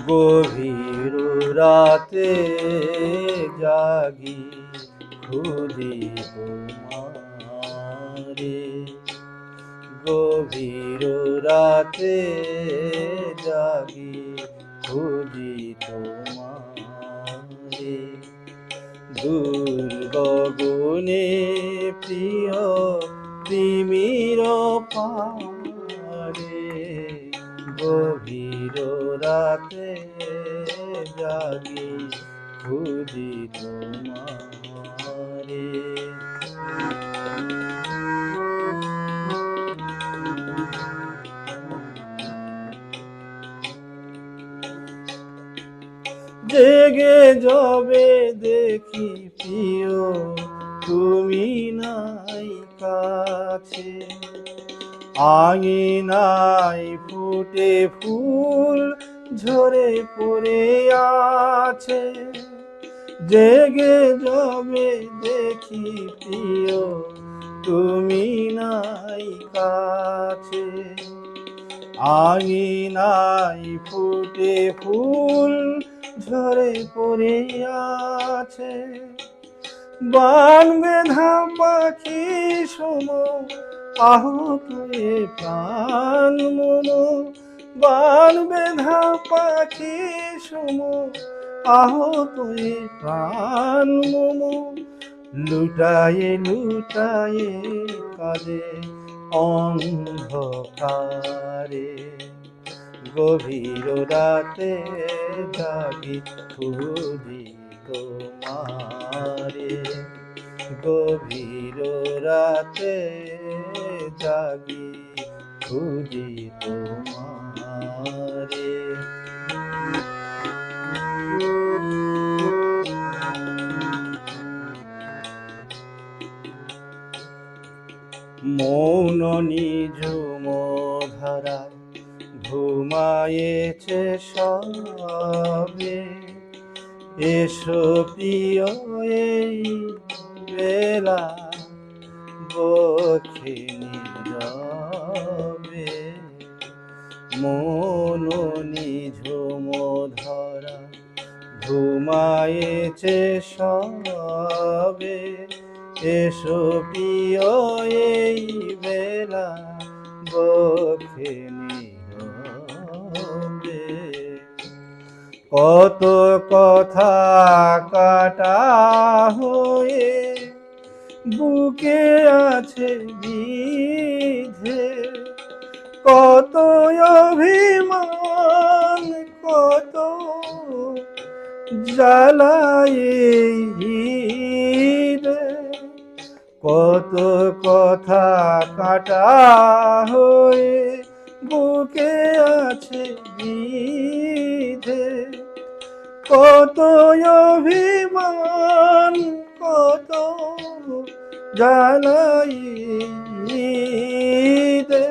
গভীর রাতে জাগি খুঁজি তোমারে। গভীর রাতে জাগি খুঁজি তোমারে। দূর গগনে প্রিয় তিমির পারে। গভীর রাতে জাগি খুঁজি তোমারে। জেগে যবে দেখি প্রিয় তুমি নাই কাছে। আঙিনায় ফুটে ফুল ঝরে পড়ে আছে। জেগে যবে দেখি প্রিয় তুমি নাই কাছে। আঙিনায় ফুটে ফুল ঝরে পড়ে আছে। বান বেঁধা পাখি সম আহত এ প্রাণ মম। বান বেঁধা পাখি সম আহত এ প্রাণ মম। লুটায়ে লুটায়ে কাঁদে অন্ধকারে। গভীর রাতে জাগি খুঁজি তোমারে। গভীর রাতে জাগি খুঁজি তোমারে। মৌন নিঝুম ধারা ঘুমায়েছে সবে। এসো প্রিয় এই বেলা বক্ষে নীরবে। মৌন নিঝুম ধারা ঘুমায়েছে সবে। এসো প্রিয় এই বেলা বক্ষে নীরবে। কত কথা কাটা হয়ে বুকে আছে বিধে। কত অভিমান কত জ্বালায় হৃদে। কত কথা কাটা হয়ে বুকে আছে বিধে। কত অভিমান কত জ্বালায় হৃদে।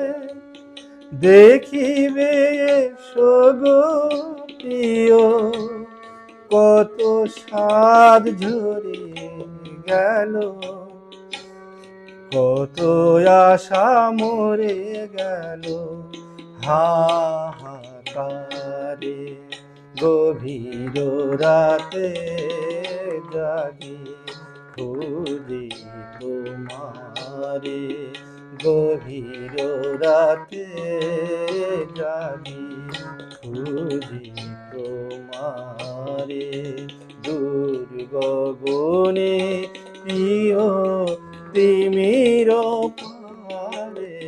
দেখিবে এসো গো প্রিয় কত সাধ ঝরে গেল। কত আশা মরে গেল হাহাকারে। গভীর রাতে জাগি খুঁজি তোমারে। গভীর রাতে জাগি খুঁজি তোমারে। দূর গগনে প্রিয় তিমির পারে।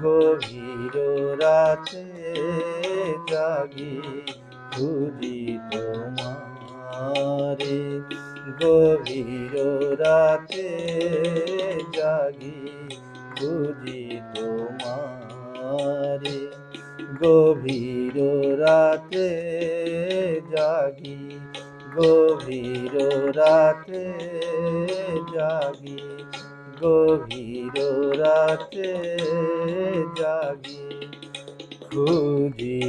গভীর রাতে জাগি খুঁজি তোমারে। গভীর রাতে জাগি খুঁজি তোমারে। গভীর রাতে জাগি গভীর রাতে জাগি গভীর রাতে জাগি খুঁজি